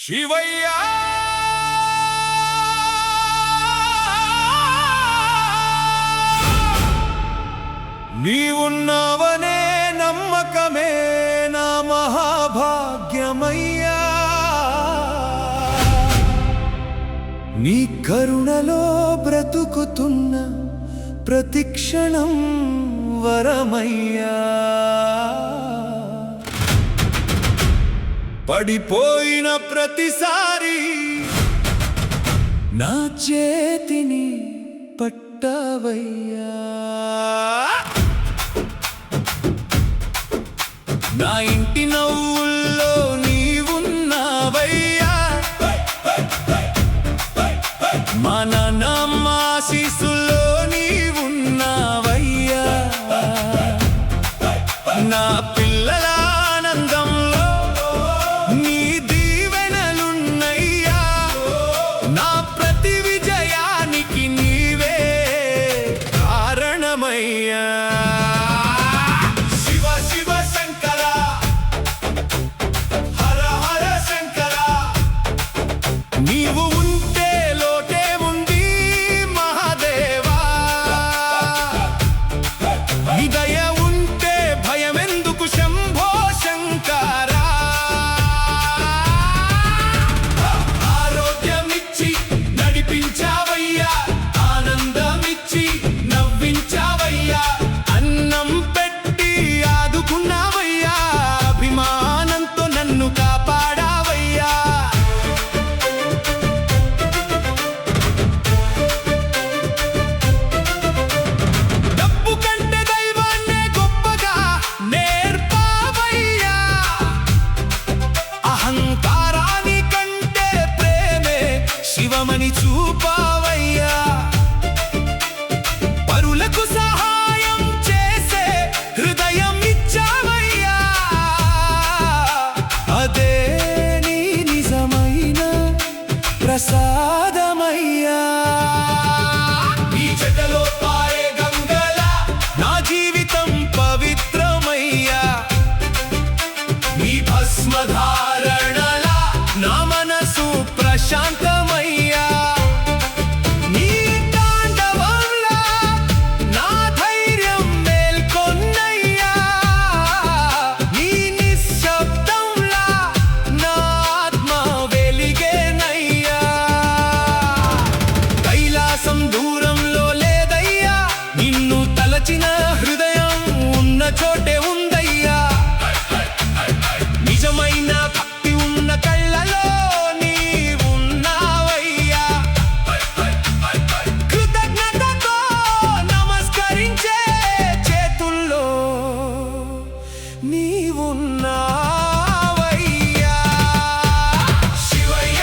శివయ్య నీవున్నావనే నమ్మకమే నా మహాభాగ్యమయ్యా నీ కరుణలో బ్రతుకుతున్న ప్రతిక్షణం వరమయ్యా పడిపోయిన ప్రతిసారి నా చేతిని పట్టవయ్యా నా ఇంటి నవ్వుల్లో నీవున్నావయ్యా మా నాన్నమ్మ ఆశీస్సుల్లో నీవున్నావయ్యా నా పిల్లల ఆనందంలో నీ దీవెనలున్నయ్యా నా ప్రతి విజయానికి నీవే కారణమయ్యా శివ శివ శంకర హర హర శంకర నీవు ఉంటే లోటే ఉంది మహాదేవా నీ దయ ఉంటే భయమెందుకు శంభో శంకర ఆరోగ్యమిచ్చి నడిపించావయ్యా ఆనందమిచ్చి నవ్వించావయ్యా అన్నం పెట్టి ఆదుకున్నావయ్యా అభిమానంతో నన్ను కాపాడావయ్యా డబ్బు కంటే దైవాన్నే గొప్పగా నేర్పావయ్యా అహంకారాని కంటే ప్రేమే శివమని చూపావయ్యా పరులకు సహాయం చేసే హృదయం ఇచ్చావయ్యా అదే నీ నిజమైన ప్రసాదమయ్యా నీ చెడ్డలో పారే గంగలా నా జీవితం పవిత్రమయ్యా నీ భస్మధారణలా నా మనసు ప్రశాంతమయ్యా నీ తాండవంలా నా ధైర్యం మేల్కొన్నయ్యా నీ నిశ్శబ్దంలా నా ఆత్మ వెలిగేనయ్యా కైలాసం దూరంలో లేదయ్యా నిన్ను తలచిన హృదయం ఉన్న చోటే ఉందయ్యా నిజమైన భక్తి ఉన్న కళ్ళలో నీవున్నావయ్యా కృతజ్ఞతతో నమస్కరించే చేతుల్లో నీవున్నావయ్యా శివయ్య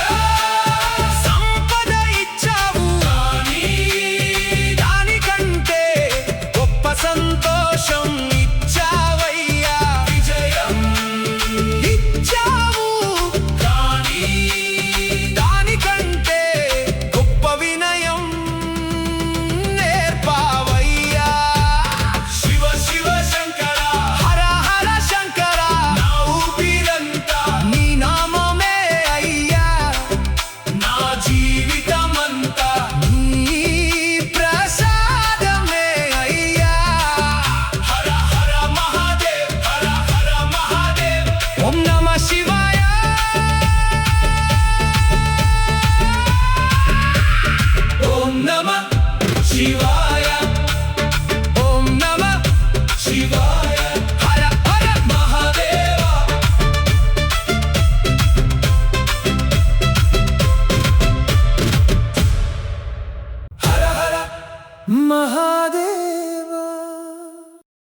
సంపద ఇచ్చావు కానీ దానికంటే గొప్ప సంతోషం ఇచ్చావయ్యా విజయం ఇచ్చావు కానీ దానికంటే గొప్ప వినయం నేర్పావయ్యా శివ శివ శంకర హర హర శంకర నా ఊపిరంతా నీ నామమే అయ్యా నా జీవితమంతా నీ ప్రసాదమే అయ్యా హర హర మహాదేవ్ హర హర మహాదేవ్ ఓం నమః శివాయ ఓం నమః శివాయ